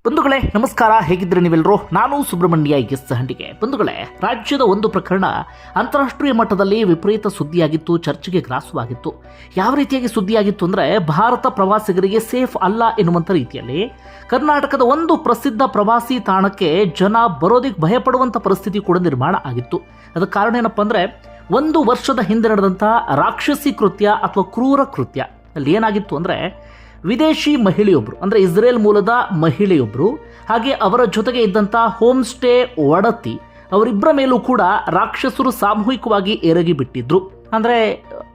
ಬಂಧುಗಳೇ ನಮಸ್ಕಾರ, ಹೇಗಿದ್ರೆ ನೀವೆಲ್ಲರೂ? ನಾನು ಸುಬ್ರಹ್ಮಣ್ಯ ಎಸ್ ಹಂಡಿಗೆ. ಬಂಧುಗಳೇ, ರಾಜ್ಯದ ಒಂದು ಪ್ರಕರಣ ಅಂತಾರಾಷ್ಟ್ರೀಯ ಮಟ್ಟದಲ್ಲಿ ವಿಪರೀತ ಸುದ್ದಿಯಾಗಿತ್ತು, ಚರ್ಚೆಗೆ ಗ್ರಾಸವಾಗಿತ್ತು. ಯಾವ ರೀತಿಯಾಗಿ ಸುದ್ದಿಯಾಗಿತ್ತು ಅಂದರೆ, ಭಾರತ ಪ್ರವಾಸಿಗರಿಗೆ ಸೇಫ್ ಅಲ್ಲ ಎನ್ನುವಂಥ ರೀತಿಯಲ್ಲಿ ಕರ್ನಾಟಕದ ಒಂದು ಪ್ರಸಿದ್ಧ ಪ್ರವಾಸಿ ತಾಣಕ್ಕೆ ಜನ ಬರೋದಕ್ಕೆ ಭಯಪಡುವಂಥ ಪರಿಸ್ಥಿತಿ ಕೂಡ ನಿರ್ಮಾಣ ಆಗಿತ್ತು. ಅದಕ್ಕೆ ಕಾರಣ ಏನಪ್ಪ ಅಂದರೆ, 1 ವರ್ಷದ ಹಿಂದೆ ನಡೆದಂಥ ರಾಕ್ಷಸಿ ಕೃತ್ಯ ಅಥವಾ ಕ್ರೂರ ಕೃತ್ಯ. ಅಲ್ಲಿ ಏನಾಗಿತ್ತು ಅಂದರೆ, ವಿದೇಶಿ ಮಹಿಳೆಯೊಬ್ಬರು, ಅಂದರೆ ಇಸ್ರೇಲ್ ಮೂಲದ ಮಹಿಳೆಯೊಬ್ಬರು, ಹಾಗೆ ಅವರ ಜೊತೆಗೆ ಇದ್ದಂಥ ಹೋಮ್ ಸ್ಟೇ ಒಡತಿ, ಅವರಿಬ್ಬರ ಮೇಲೂ ಕೂಡ ರಾಕ್ಷಸರು ಸಾಮೂಹಿಕವಾಗಿ ಎರಗಿ ಬಿಟ್ಟಿದ್ರು. ಅಂದರೆ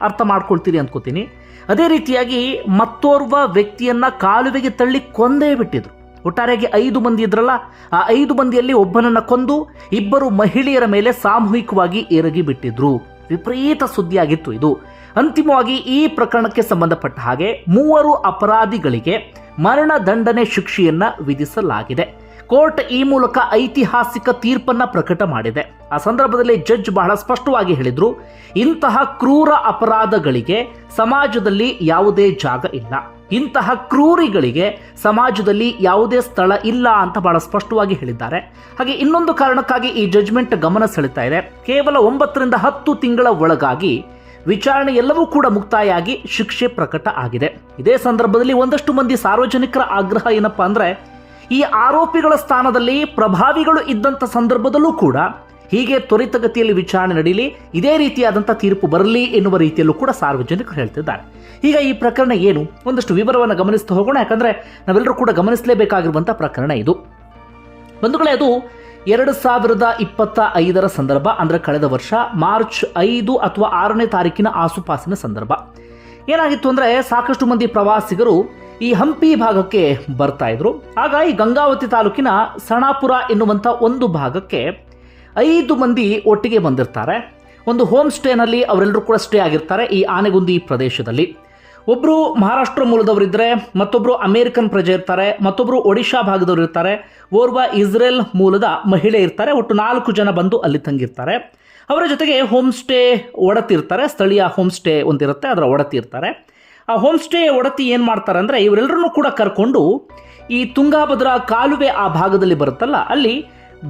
ಅರ್ಥ ಮಾಡ್ಕೊಳ್ತೀರಿ ಅಂದ್ಕೋತೀನಿ. ಅದೇ ರೀತಿಯಾಗಿ ಮತ್ತೋರ್ವ ವ್ಯಕ್ತಿಯನ್ನ ಕಾಲುವೆಗೆ ತಳ್ಳಿ ಕೊಂದೇ ಬಿಟ್ಟಿದ್ರು. ಒಟ್ಟಾರೆಯಾಗಿ 5 ಮಂದಿ ಇದ್ರಲ್ಲ, ಆ 5 ಮಂದಿಯಲ್ಲಿ ಒಬ್ಬನನ್ನ ಕೊಂದು 2 ಮಹಿಳೆಯರ ಮೇಲೆ ಸಾಮೂಹಿಕವಾಗಿ ಎರಗಿ ಬಿಟ್ಟಿದ್ರು. ವಿಪರೀತ ಸುದ್ದಿಯಾಗಿತ್ತು ಇದು. ಅಂತಿಮವಾಗಿ ಈ ಪ್ರಕರಣಕ್ಕೆ ಸಂಬಂಧಪಟ್ಟ ಹಾಗೆ 3 ಅಪರಾಧಿಗಳಿಗೆ ಮರಣ ದಂಡನೆ ಶಿಕ್ಷೆಯನ್ನ ವಿಧಿಸಲಾಗಿದೆ. ಕೋರ್ಟ್ ಈ ಮೂಲಕ ಐತಿಹಾಸಿಕ ತೀರ್ಪನ್ನ ಪ್ರಕಟ ಮಾಡಿದೆ. ಆ ಸಂದರ್ಭದಲ್ಲಿ ಜಡ್ಜ್ ಬಹಳ ಸ್ಪಷ್ಟವಾಗಿ ಹೇಳಿದ್ರು, ಇಂತಹ ಕ್ರೂರ ಅಪರಾಧಗಳಿಗೆ ಸಮಾಜದಲ್ಲಿ ಯಾವುದೇ ಜಾಗ ಇಲ್ಲ, ಇಂತಹ ಕ್ರೂರಿಗಳಿಗೆ ಸಮಾಜದಲ್ಲಿ ಯಾವುದೇ ಸ್ಥಳ ಇಲ್ಲ ಅಂತ ಬಹಳ ಸ್ಪಷ್ಟವಾಗಿ ಹೇಳಿದ್ದಾರೆ. ಹಾಗೆ ಇನ್ನೊಂದು ಕಾರಣಕ್ಕಾಗಿ ಈ ಜಡ್ಜ್ಮೆಂಟ್ ಗಮನ ಸೆಳೆತಾ ಇದೆ. ಕೇವಲ 9 ರಿಂದ 10 ತಿಂಗಳ ಒಳಗಾಗಿ ವಿಚಾರಣೆ ಎಲ್ಲವೂ ಕೂಡ ಮುಕ್ತಾಯ ಆಗಿ ಶಿಕ್ಷೆ ಪ್ರಕಟ ಆಗಿದೆ. ಇದೇ ಸಂದರ್ಭದಲ್ಲಿ ಒಂದಷ್ಟು ಮಂದಿ ಸಾರ್ವಜನಿಕರ ಆಗ್ರಹ ಏನಪ್ಪಾ ಅಂದ್ರೆ, ಈ ಆರೋಪಿಗಳ ಸ್ಥಾನದಲ್ಲಿ ಪ್ರಭಾವಿಗಳು ಇದ್ದಂಥ ಸಂದರ್ಭದಲ್ಲೂ ಕೂಡ ಹೀಗೆ ತ್ವರಿತಗತಿಯಲ್ಲಿ ವಿಚಾರಣೆ ನಡೀಲಿ, ಇದೇ ರೀತಿಯಾದಂಥ ತೀರ್ಪು ಬರಲಿ ಎನ್ನುವ ರೀತಿಯಲ್ಲೂ ಕೂಡ ಸಾರ್ವಜನಿಕರು ಹೇಳ್ತಿದ್ದಾರೆ. ಈಗ ಈ ಪ್ರಕರಣ ಏನು, ಒಂದಷ್ಟು ವಿವರವನ್ನು ಗಮನಿಸ್ತಾ ಹೋಗೋಣ. ಯಾಕಂದ್ರೆ ನಾವೆಲ್ಲರೂ ಕೂಡ ಗಮನಿಸಲೇಬೇಕಾಗಿರುವಂಥ ಪ್ರಕರಣ ಇದು. ಬಂಧುಗಳೇ, ಅದು 2025 ಸಂದರ್ಭ, ಅಂದರೆ ಕಳೆದ ವರ್ಷ ಮಾರ್ಚ್ 5 ಅಥವಾ 6ನೇ ತಾರೀಕಿನ ಆಸುಪಾಸಿನ ಸಂದರ್ಭ. ಏನಾಗಿತ್ತು ಅಂದರೆ, ಸಾಕಷ್ಟು ಮಂದಿ ಪ್ರವಾಸಿಗರು ಈ ಹಂಪಿ ಭಾಗಕ್ಕೆ ಬರ್ತಾ ಇದ್ರು. ಆಗ ಈ ಗಂಗಾವತಿ ತಾಲೂಕಿನ ಸಣಾಪುರ ಎನ್ನುವಂಥ ಒಂದು ಭಾಗಕ್ಕೆ 5 ಮಂದಿ ಒಟ್ಟಿಗೆ ಬಂದಿರ್ತಾರೆ. ಒಂದು ಹೋಮ್ ಸ್ಟೇನಲ್ಲಿ ಅವರೆಲ್ಲರೂ ಕೂಡ ಸ್ಟೇ ಆಗಿರ್ತಾರೆ ಈ ಆನೆಗುಂದಿ ಪ್ರದೇಶದಲ್ಲಿ. ಒಬ್ಬರು ಮಹಾರಾಷ್ಟ್ರ ಮೂಲದವರಿದ್ದರೆ, ಮತ್ತೊಬ್ಬರು ಅಮೇರಿಕನ್ ಪ್ರಜೆ ಇರ್ತಾರೆ, ಮತ್ತೊಬ್ಬರು ಒಡಿಶಾ ಭಾಗದವರು ಇರ್ತಾರೆ, ಓರ್ವ ಇಸ್ರೇಲ್ ಮೂಲದ ಮಹಿಳೆ ಇರ್ತಾರೆ. ಒಟ್ಟು 4 ಜನ ಬಂದು ಅಲ್ಲಿ ತಂಗಿರ್ತಾರೆ. ಅವರ ಜೊತೆಗೆ ಹೋಮ್ ಸ್ಟೇ ಒಡತಿ ಇರ್ತಾರೆ, ಸ್ಥಳೀಯ ಹೋಮ್ ಸ್ಟೇ ಒಂದಿರುತ್ತೆ, ಅದರ ಒಡತಿ ಇರ್ತಾರೆ. ಆ ಹೋಮ್ ಸ್ಟೇ ಒಡತಿ ಏನು ಮಾಡ್ತಾರೆ ಅಂದರೆ, ಇವರೆಲ್ಲರನ್ನೂ ಕೂಡ ಕರ್ಕೊಂಡು ಈ ತುಂಗಾಭದ್ರಾ ಕಾಲುವೆ ಆ ಭಾಗದಲ್ಲಿ ಬರುತ್ತಲ್ಲ, ಅಲ್ಲಿ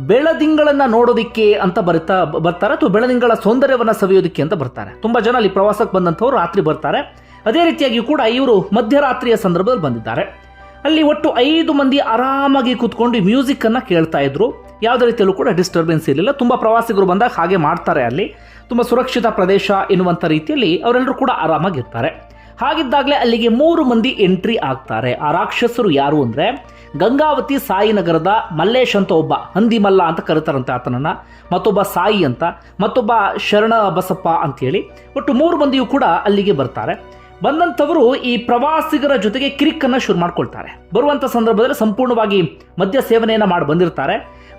ಬೆಳದಿಂಗಳನ್ನು ನೋಡೋದಿಕ್ಕೆ ಅಂತ ಬರ್ತಾರೆ, ಅಥವಾ ಬೆಳದಿಂಗಳ ಸೌಂದರ್ಯವನ್ನು ಸವಿಯೋದಿಕ್ಕೆ ಅಂತ ಬರ್ತಾರೆ. ತುಂಬ ಜನ ಅಲ್ಲಿ ಪ್ರವಾಸಕ್ಕೆ ಬಂದಂಥವ್ರು ರಾತ್ರಿ ಬರ್ತಾರೆ. ಅದೇ ರೀತಿಯಾಗಿ ಕೂಡ ಇವರು ಮಧ್ಯರಾತ್ರಿಯ ಸಂದರ್ಭದಲ್ಲಿ ಬಂದಿದ್ದಾರೆ. ಅಲ್ಲಿ ಒಟ್ಟು 5 ಮಂದಿ ಆರಾಮಾಗಿ ಕೂತ್ಕೊಂಡು ಮ್ಯೂಸಿಕ್ ಅನ್ನ ಕೇಳ್ತಾ ಇದ್ರು. ಯಾವುದೇ ರೀತಿಯಲ್ಲೂ ಕೂಡ ಡಿಸ್ಟರ್ಬೆನ್ಸ್ ಇರಲಿಲ್ಲ. ತುಂಬ ಪ್ರವಾಸಿಗರು ಬಂದಾಗ ಹಾಗೆ ಮಾಡ್ತಾರೆ. ಅಲ್ಲಿ ತುಂಬ ಸುರಕ್ಷಿತ ಪ್ರದೇಶ ಎನ್ನುವಂಥ ರೀತಿಯಲ್ಲಿ ಅವರೆಲ್ಲರೂ ಕೂಡ ಆರಾಮಾಗಿರ್ತಾರೆ. ಹಾಗಿದ್ದಾಗಲೇ ಅಲ್ಲಿಗೆ 3 ಮಂದಿ ಎಂಟ್ರಿ ಆಗ್ತಾರೆ. ಆ ರಾಕ್ಷಸರು ಯಾರು ಅಂದರೆ, ಗಂಗಾವತಿ ಸಾಯಿನಗರದ ಮಲ್ಲೇಶ್ ಅಂತ ಒಬ್ಬ, ಹಂದಿ ಮಲ್ಲ ಅಂತ ಕರೀತಾರಂತೆ ಆತನನ್ನ, ಮತ್ತೊಬ್ಬ ಸಾಯಿ ಅಂತ, ಮತ್ತೊಬ್ಬ ಶರಣ ಬಸಪ್ಪ ಅಂತೇಳಿ, ಒಟ್ಟು 3 ಮಂದಿಯೂ ಕೂಡ ಅಲ್ಲಿಗೆ ಬರ್ತಾರೆ. ಬಂದಂಥವರು ಈ ಪ್ರವಾಸಿಗರ ಜೊತೆಗೆ ಕಿರಿಕನ್ನು ಶುರು ಮಾಡ್ಕೊಳ್ತಾರೆ. ಬರುವಂಥ ಸಂದರ್ಭದಲ್ಲಿ ಸಂಪೂರ್ಣವಾಗಿ ಮದ್ಯ ಸೇವನೆಯನ್ನು ಮಾಡಿ ಬಂದಿರ್ತಾರೆ.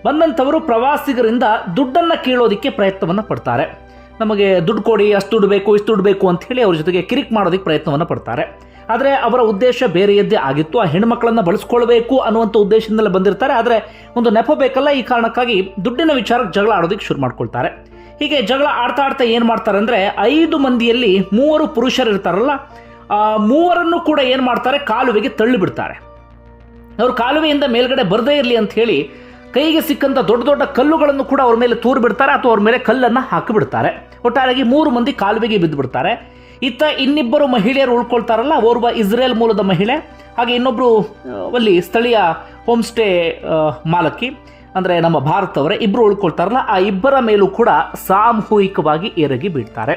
ಬಂದಂಥವರು ಪ್ರವಾಸಿಗರಿಂದ ದುಡ್ಡನ್ನು ಕೇಳೋದಕ್ಕೆ ಪ್ರಯತ್ನವನ್ನು ಪಡ್ತಾರೆ. ನಮಗೆ ದುಡ್ಡು ಕೊಡಿ, ಅಷ್ಟು ದುಡ್ಡು ಬೇಕು, ಇಷ್ಟು ದುಡ್ಡು ಬೇಕು ಅಂತ ಹೇಳಿ ಅವ್ರ ಜೊತೆಗೆ ಕಿರಿಕ್ ಮಾಡೋದಕ್ಕೆ ಪ್ರಯತ್ನವನ್ನು ಪಡ್ತಾರೆ. ಆದರೆ ಅವರ ಉದ್ದೇಶ ಬೇರೆಯದ್ದೇ ಆಗಿತ್ತು. ಆ ಹೆಣ್ಮಕ್ಳನ್ನ ಬಳಸ್ಕೊಳ್ಬೇಕು ಅನ್ನುವಂಥ ಉದ್ದೇಶದಿಂದಲೇ ಬಂದಿರ್ತಾರೆ. ಆದರೆ ಒಂದು ನೆಪ ಬೇಕಲ್ಲ, ಈ ಕಾರಣಕ್ಕಾಗಿ ದುಡ್ಡಿನ ವಿಚಾರಕ್ಕೆ ಜಗಳ ಆಡೋದಕ್ಕೆ ಶುರು ಮಾಡ್ಕೊಳ್ತಾರೆ. ಹೀಗೆ ಜಗಳ ಆಡ್ತಾ ಆಡ್ತಾ ಏನು ಮಾಡ್ತಾರೆ ಅಂದರೆ, 5 ಮಂದಿಯಲ್ಲಿ 3 ಪುರುಷರು ಇರ್ತಾರಲ್ಲ, ಆ 3ರನ್ನು ಕೂಡ ಏನು ಮಾಡ್ತಾರೆ, ಕಾಲುವೆಗೆ ತಳ್ಳಿಬಿಡ್ತಾರೆ. ಅವರು ಕಾಲುವೆಯಿಂದ ಮೇಲ್ಗಡೆ ಬರದೇ ಇರಲಿ ಅಂತ ಹೇಳಿ ಕೈಗೆ ಸಿಕ್ಕಂಥ ದೊಡ್ಡ ದೊಡ್ಡ ಕಲ್ಲುಗಳನ್ನು ಕೂಡ ಅವ್ರ ಮೇಲೆ ತೂರು ಬಿಡ್ತಾರೆ, ಅಥವಾ ಅವ್ರ ಮೇಲೆ ಕಲ್ಲನ್ನು ಹಾಕಿಬಿಡ್ತಾರೆ. ಒಟ್ಟಾರೆಯಾಗಿ 3 ಮಂದಿ ಕಾಲುವೆಗೆ ಬಿದ್ದು ಬಿಡ್ತಾರೆ. ಇತ್ತ 2 ಮಹಿಳೆಯರು ಉಳ್ಕೊಳ್ತಾರಲ್ಲ, ಓರ್ವ ಇಸ್ರೇಲ್ ಮೂಲದ ಮಹಿಳೆ, ಹಾಗೆ ಇನ್ನೊಬ್ಬರು ಅಲ್ಲಿ ಸ್ಥಳೀಯ ಹೋಮ್ ಸ್ಟೇ ಮಾಲಕಿ, ಅಂದರೆ ನಮ್ಮ ಭಾರತವರೇ, 2 ಉಳ್ಕೊಳ್ತಾರಲ್ಲ, ಆ 2 ಮೇಲೂ ಕೂಡ ಸಾಮೂಹಿಕವಾಗಿ ಎರಗಿ ಬಿಡ್ತಾರೆ.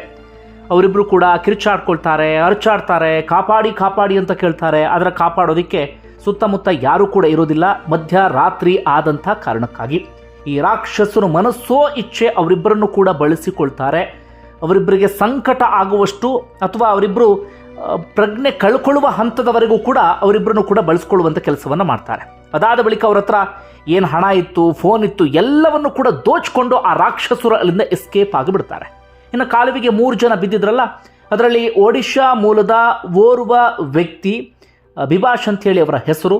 ಅವರಿಬ್ಬರು ಕೂಡ ಕಿರ್ಚಾಡ್ಕೊಳ್ತಾರೆ, ಅರ್ಚಾಡ್ತಾರೆ, ಕಾಪಾಡಿ ಕಾಪಾಡಿ ಅಂತ ಕೇಳ್ತಾರೆ. ಆದರೆ ಕಾಪಾಡೋದಕ್ಕೆ ಸುತ್ತಮುತ್ತ ಯಾರೂ ಕೂಡ ಇರೋದಿಲ್ಲ, ಮಧ್ಯರಾತ್ರಿ ಆದಂಥ ಕಾರಣಕ್ಕಾಗಿ. ಈ ರಾಕ್ಷಸರು ಮನಸ್ಸೋ ಇಚ್ಛೆ ಅವರಿಬ್ಬರನ್ನು ಕೂಡ ಬಳಸಿಕೊಳ್ತಾರೆ. ಅವರಿಬ್ಬರಿಗೆ ಸಂಕಟ ಆಗುವಷ್ಟು, ಅಥವಾ ಅವರಿಬ್ಬರು ಪ್ರಜ್ಞೆ ಕಳ್ಕೊಳ್ಳುವ ಹಂತದವರೆಗೂ ಕೂಡ ಅವರಿಬ್ಬರನ್ನು ಕೂಡ ಬಳಸ್ಕೊಳ್ಳುವಂಥ ಕೆಲಸವನ್ನು ಮಾಡ್ತಾರೆ. ಅದಾದ ಬಳಿಕ ಅವ್ರ ಹತ್ರ ಏನು ಹಣ ಇತ್ತು, ಫೋನ್ ಇತ್ತು, ಎಲ್ಲವನ್ನು ಕೂಡ ದೋಚ್ಕೊಂಡು ಆ ರಾಕ್ಷಸರು ಅಲ್ಲಿಂದ ಎಸ್ಕೇಪ್ ಆಗಿಬಿಡ್ತಾರೆ. ಇನ್ನು ಕಾಲುವೆಗೆ 3 ಜನ ಬಿದ್ದಿದ್ರಲ್ಲ, ಅದರಲ್ಲಿ ಒಡಿಶಾ ಮೂಲದ ಓರ್ವ ವ್ಯಕ್ತಿ, ಬಿಭಾಷ್ ಅಂತೇಳಿ ಅವರ ಹೆಸರು,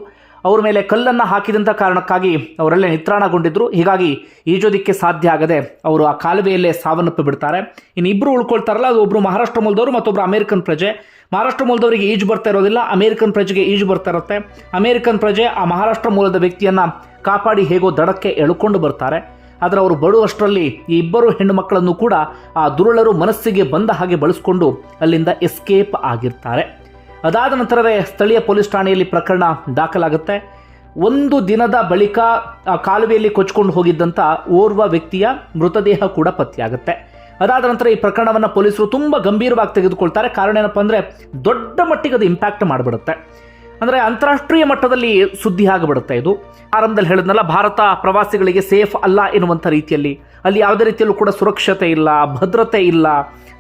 ಅವ್ರ ಮೇಲೆ ಕಲ್ಲನ್ನು ಹಾಕಿದಂಥ ಕಾರಣಕ್ಕಾಗಿ ಅವರೆಲ್ಲ ನಿತ್ರಾಣಗೊಂಡಿದ್ರು. ಹೀಗಾಗಿ ಈಜೋದಿಕ್ಕೆ ಸಾಧ್ಯ ಆಗದೆ ಅವರು ಆ ಕಾಲುವೆಯಲ್ಲೇ ಸಾವನ್ನಪ್ಪಿ ಬಿಡ್ತಾರೆ. ಇನ್ನು ಇಬ್ಬರು ಉಳ್ಕೊಳ್ತಾರಲ್ಲ, ಅದು ಒಬ್ಬರು ಮಹಾರಾಷ್ಟ್ರ ಮೂಲದವರು, ಮತ್ತೊಬ್ಬರು ಅಮೆರಿಕನ್ ಪ್ರಜೆ. ಮಹಾರಾಷ್ಟ್ರ ಮೂಲದವರಿಗೆ ಈಜು ಬರ್ತಾ ಇರೋದಿಲ್ಲ, ಅಮೆರಿಕನ್ ಪ್ರಜೆಗೆ ಈಜು ಬರ್ತಾ ಇರುತ್ತೆ. ಅಮೆರಿಕನ್ ಪ್ರಜೆ ಆ ಮಹಾರಾಷ್ಟ್ರ ಮೂಲದ ವ್ಯಕ್ತಿಯನ್ನು ಕಾಪಾಡಿ ಹೇಗೋ ದಡಕ್ಕೆ ಎಳ್ಕೊಂಡು ಬರ್ತಾರೆ. ಆದರೆ ಅವರು ಬರುವಷ್ಟರಲ್ಲಿ ಈ ಇಬ್ಬರು ಹೆಣ್ಣು ಮಕ್ಕಳನ್ನು ಕೂಡ ಆ ದುರುಳರು ಮನಸ್ಸಿಗೆ ಬಂದ ಹಾಗೆ ಬಳಸಿಕೊಂಡು ಅಲ್ಲಿಂದ ಎಸ್ಕೇಪ್ ಆಗಿರ್ತಾರೆ. ಅದಾದ ನಂತರವೇ ಸ್ಥಳೀಯ ಪೊಲೀಸ್ ಠಾಣೆಯಲ್ಲಿ ಪ್ರಕರಣ ದಾಖಲಾಗುತ್ತೆ. ಒಂದು ದಿನದ ಬಳಿಕ ಆ ಕಾಲುವೆಯಲ್ಲಿ ಕೊಚ್ಕೊಂಡು ಹೋಗಿದ್ದಂಥ ಓರ್ವ ವ್ಯಕ್ತಿಯ ಮೃತದೇಹ ಕೂಡ ಪತ್ತೆಯಾಗುತ್ತೆ. ಅದಾದ ನಂತರ ಈ ಪ್ರಕರಣವನ್ನು ಪೊಲೀಸರು ತುಂಬ ಗಂಭೀರವಾಗಿ ತೆಗೆದುಕೊಳ್ತಾರೆ. ಕಾರಣ ಏನಪ್ಪ ಅಂದರೆ ದೊಡ್ಡ ಮಟ್ಟಿಗೆ ಅದು ಇಂಪ್ಯಾಕ್ಟ್ ಮಾಡಿಬಿಡುತ್ತೆ. ಅಂದರೆ ಅಂತಾರಾಷ್ಟ್ರೀಯ ಮಟ್ಟದಲ್ಲಿ ಸುದ್ದಿ ಆಗಿಬಿಡುತ್ತೆ ಇದು. ಆರಂಭದಲ್ಲಿ ಹೇಳಿದ್ನಲ್ಲ, ಭಾರತ ಪ್ರವಾಸಿಗಳಿಗೆ ಸೇಫ್ ಅಲ್ಲ ಎನ್ನುವಂಥ ರೀತಿಯಲ್ಲಿ, ಅಲ್ಲಿ ಯಾವುದೇ ರೀತಿಯಲ್ಲೂ ಕೂಡ ಸುರಕ್ಷತೆ ಇಲ್ಲ, ಭದ್ರತೆ ಇಲ್ಲ,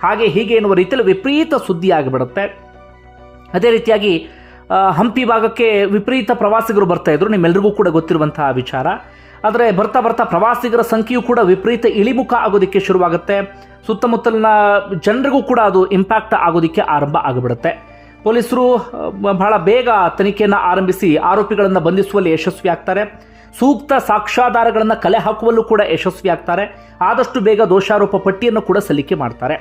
ಹಾಗೆ ಹೀಗೆ ಎನ್ನುವ ರೀತಿಯಲ್ಲಿ ವಿಪರೀತ ಸುದ್ದಿ ಆಗಿಬಿಡುತ್ತೆ. ಅದೇ ರೀತಿಯಾಗಿ ಹಂಪಿ ಭಾಗಕ್ಕೆ ವಿಪರೀತ ಪ್ರವಾಸಿಗರು ಬರ್ತಾಯಿದ್ರು, ನಿಮ್ಮೆಲ್ಲರಿಗೂ ಕೂಡ ಗೊತ್ತಿರುವಂತಹ ವಿಚಾರ. ಆದರೆ ಬರ್ತಾ ಬರ್ತಾ ಪ್ರವಾಸಿಗರ ಸಂಖ್ಯೆಯೂ ಕೂಡ ವಿಪರೀತ ಇಳಿಮುಖ ಆಗೋದಕ್ಕೆ ಶುರುವಾಗುತ್ತೆ. ಸುತ್ತಮುತ್ತಲಿನ ಜನರಿಗೂ ಕೂಡ ಅದು ಇಂಪ್ಯಾಕ್ಟ್ ಆಗೋದಕ್ಕೆ ಆರಂಭ ಆಗಿಬಿಡುತ್ತೆ. ಪೊಲೀಸರು ಬಹಳ ಬೇಗ ತನಿಖೆಯನ್ನು ಆರಂಭಿಸಿ ಆರೋಪಿಗಳನ್ನು ಬಂಧಿಸುವಲ್ಲಿ ಯಶಸ್ವಿ ಆಗ್ತಾರೆ. ಸೂಕ್ತ ಸಾಕ್ಷ್ಯಾಧಾರಗಳನ್ನು ಕಲೆ ಹಾಕುವಲ್ಲೂ ಕೂಡ ಯಶಸ್ವಿ ಆಗ್ತಾರೆ. ಆದಷ್ಟು ಬೇಗ ದೋಷಾರೋಪ ಪಟ್ಟಿಯನ್ನು ಕೂಡ ಸಲ್ಲಿಕೆ ಮಾಡ್ತಾರೆ.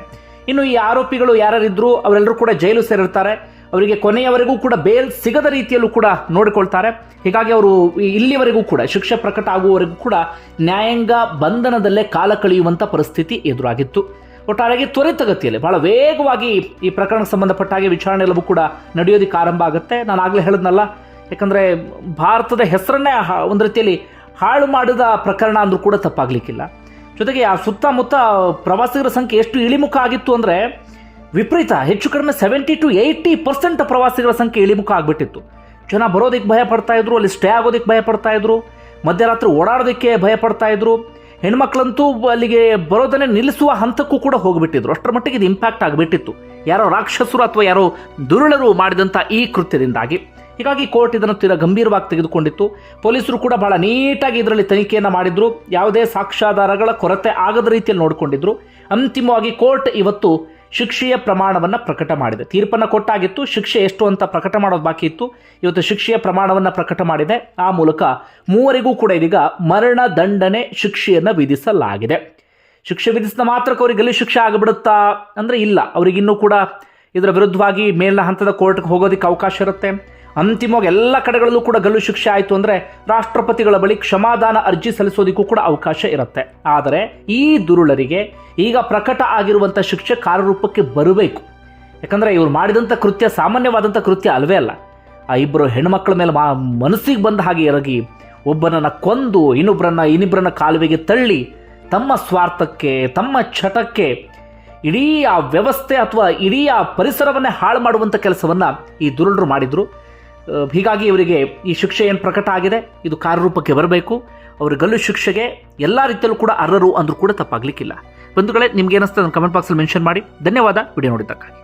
ಇನ್ನು ಈ ಆರೋಪಿಗಳು ಯಾರ್ಯಾರಿದ್ರು ಅವರೆಲ್ಲರೂ ಕೂಡ ಜೈಲು ಸೇರಿರ್ತಾರೆ. ಅವರಿಗೆ ಕೊನೆಯವರೆಗೂ ಕೂಡ ಬೇಲ್ ಸಿಗದ ರೀತಿಯಲ್ಲೂ ಕೂಡ ನೋಡಿಕೊಳ್ತಾರೆ. ಹೀಗಾಗಿ ಅವರು ಇಲ್ಲಿವರೆಗೂ ಕೂಡ ಶಿಕ್ಷೆ ಪ್ರಕಟ ಆಗುವವರೆಗೂ ಕೂಡ ನ್ಯಾಯಾಂಗ ಬಂಧನದಲ್ಲೇ ಕಾಲ ಕಳೆಯುವಂಥ ಪರಿಸ್ಥಿತಿ ಎದುರಾಗಿತ್ತು. ಒಟ್ಟಾರೆಯಾಗಿ ತ್ವರಿತಗತಿಯಲ್ಲಿ ಬಹಳ ವೇಗವಾಗಿ ಈ ಪ್ರಕರಣಕ್ಕೆ ಸಂಬಂಧಪಟ್ಟ ಹಾಗೆ ವಿಚಾರಣೆ ಎಲ್ಲವೂ ಕೂಡ ನಡೆಯೋದಕ್ಕೆ ಆರಂಭ ಆಗುತ್ತೆ. ನಾನು ಆಗಲೇ ಹೇಳಿದ್ನಲ್ಲ, ಯಾಕಂದರೆ ಭಾರತದ ಹೆಸರನ್ನೇ ಒಂದು ರೀತಿಯಲ್ಲಿ ಹಾಳು ಮಾಡಿದ ಪ್ರಕರಣ ಅಂದರೂ ಕೂಡ ತಪ್ಪಾಗಲಿಕ್ಕಿಲ್ಲ. ಜೊತೆಗೆ ಆ ಸುತ್ತಮುತ್ತ ಪ್ರವಾಸಿಗರ ಸಂಖ್ಯೆ ಎಷ್ಟು ಇಳಿಮುಖ ಆಗಿತ್ತು ಅಂದರೆ ವಿಪರೀತ, ಹೆಚ್ಚು ಕಡಿಮೆ 70 to 80% ಪ್ರವಾಸಿಗರ ಸಂಖ್ಯೆ ಇಳಿಮುಖ ಆಗಿಬಿಟ್ಟಿತ್ತು. ಜನ ಬರೋದಕ್ಕೆ ಭಯ ಪಡ್ತಾ ಇದ್ರು, ಅಲ್ಲಿ ಸ್ಟೇ ಆಗೋದಕ್ಕೆ ಭಯ ಪಡ್ತಾ ಇದ್ರು, ಮಧ್ಯರಾತ್ರಿ ಓಡಾಡೋದಕ್ಕೆ ಭಯ ಪಡ್ತಾ ಇದ್ರು. ಹೆಣ್ಮಕ್ಳಂತೂ ಅಲ್ಲಿಗೆ ಬರೋದನ್ನೇ ನಿಲ್ಲಿಸುವ ಹಂತಕ್ಕೂ ಕೂಡ ಹೋಗಿಬಿಟ್ಟಿದ್ರು. ಅಷ್ಟರ ಮಟ್ಟಿಗೆ ಇದು ಇಂಪ್ಯಾಕ್ಟ್ ಆಗಿಬಿಟ್ಟಿತ್ತು, ಯಾರೋ ರಾಕ್ಷಸರು ಅಥವಾ ಯಾರೋ ದುರುಳರು ಮಾಡಿದಂಥ ಈ ಕೃತ್ಯದಿಂದಾಗಿ. ಹೀಗಾಗಿ ಕೋರ್ಟ್ ಇದನ್ನು ತೀರಾ ಗಂಭೀರವಾಗಿ ತೆಗೆದುಕೊಂಡಿತ್ತು. ಪೊಲೀಸರು ಕೂಡ ಬಹಳ ನೀಟಾಗಿ ಇದರಲ್ಲಿ ತನಿಖೆಯನ್ನು ಮಾಡಿದ್ರು. ಯಾವುದೇ ಸಾಕ್ಷ್ಯಾಧಾರಗಳ ಕೊರತೆ ಆಗದ ರೀತಿಯಲ್ಲಿ ನೋಡಿಕೊಂಡಿದ್ರು. ಅಂತಿಮವಾಗಿ ಕೋರ್ಟ್ ಇವತ್ತು ಶಿಕ್ಷೆಯ ಪ್ರಮಾಣವನ್ನು ಪ್ರಕಟ ಮಾಡಿದೆ. ತೀರ್ಪನ್ನು ಕೊಟ್ಟಾಗಿತ್ತು, ಶಿಕ್ಷೆ ಎಷ್ಟು ಅಂತ ಪ್ರಕಟ ಮಾಡೋದು ಬಾಕಿ ಇತ್ತು. ಇವತ್ತು ಶಿಕ್ಷೆಯ ಪ್ರಮಾಣವನ್ನು ಪ್ರಕಟ ಮಾಡಿದೆ. ಆ ಮೂಲಕ ಮೂವರಿಗೂ ಕೂಡ ಇದೀಗ ಮರಣ ದಂಡನೆ ಶಿಕ್ಷೆಯನ್ನು ವಿಧಿಸಲಾಗಿದೆ. ಶಿಕ್ಷೆ ವಿಧಿಸಿದ ಮಾತ್ರಕ್ಕೆ ಅವರಿಗೆ ಗಲ್ಲಿ ಶಿಕ್ಷೆ ಆಗಿಬಿಡುತ್ತಾ ಅಂದರೆ ಇಲ್ಲ, ಅವರಿಗಿನ್ನೂ ಕೂಡ ಇದರ ವಿರುದ್ಧವಾಗಿ ಮೇಲಿನ ಹಂತದ ಕೋರ್ಟ್ಗೆ ಹೋಗೋದಕ್ಕೆ ಅವಕಾಶ ಇರುತ್ತೆ. ಅಂತಿಮವಾಗಿ ಎಲ್ಲ ಕಡೆಗಳಲ್ಲೂ ಕೂಡ ಗಲ್ಲು ಶಿಕ್ಷೆ ಆಯಿತು ಅಂದರೆ ರಾಷ್ಟ್ರಪತಿಗಳ ಬಳಿ ಕ್ಷಮಾದಾನ ಅರ್ಜಿ ಸಲ್ಲಿಸೋದಕ್ಕೂ ಕೂಡ ಅವಕಾಶ ಇರುತ್ತೆ. ಆದರೆ ಈ ದುರುಳರಿಗೆ ಈಗ ಪ್ರಕಟ ಆಗಿರುವಂಥ ಶಿಕ್ಷೆ ಕಾರ್ಯರೂಪಕ್ಕೆ ಬರಬೇಕು. ಯಾಕಂದರೆ ಇವರು ಮಾಡಿದಂಥ ಕೃತ್ಯ ಸಾಮಾನ್ಯವಾದಂಥ ಕೃತ್ಯ ಅಲ್ವೇ ಅಲ್ಲ. ಆ ಇಬ್ಬರು ಹೆಣ್ಮಕ್ಳ ಮೇಲೆ ಮನಸ್ಸಿಗೆ ಬಂದ ಹಾಗೆ ಎರಗಿ ಒಬ್ಬನನ್ನು ಕೊಂದು ಇನ್ನಿಬ್ಬರನ್ನ ಕಾಲುವೆಗೆ ತಳ್ಳಿ ತಮ್ಮ ಸ್ವಾರ್ಥಕ್ಕೆ, ತಮ್ಮ ಚಟಕ್ಕೆ ಇಡೀ ಆ ವ್ಯವಸ್ಥೆ ಅಥವಾ ಇಡೀ ಆ ಪರಿಸರವನ್ನೇ ಹಾಳು ಮಾಡುವಂಥ ಕೆಲಸವನ್ನು ಈ ದುರುಳರು ಮಾಡಿದರು. ಹೀಗಾಗಿ ಇವರಿಗೆ ಈ ಶಿಕ್ಷೆ ಏನು ಪ್ರಕಟ ಆಗಿದೆ ಇದು ಕಾರ್ಯರೂಪಕ್ಕೆ ಬರಬೇಕು. ಅವರು ಗಲ್ಲು ಶಿಕ್ಷೆಗೆ ಎಲ್ಲ ರೀತಿಯಲ್ಲೂ ಕೂಡ ಅರ್ಹರು ಅಂದರೂ ಕೂಡ ತಪ್ಪಾಗಲಿಕ್ಕಿಲ್ಲ. ಬಂಧುಗಳೇ, ನಿಮ್ಗೆ ಏನಿಸ್ತದೆ ಕಮೆಂಟ್ ಬಾಕ್ಸಲ್ಲಿ ಮೆನ್ಷನ್ ಮಾಡಿ. ಧನ್ಯವಾದ ವಿಡಿಯೋ ನೋಡಿದ್ದಕ್ಕಾಗಿ.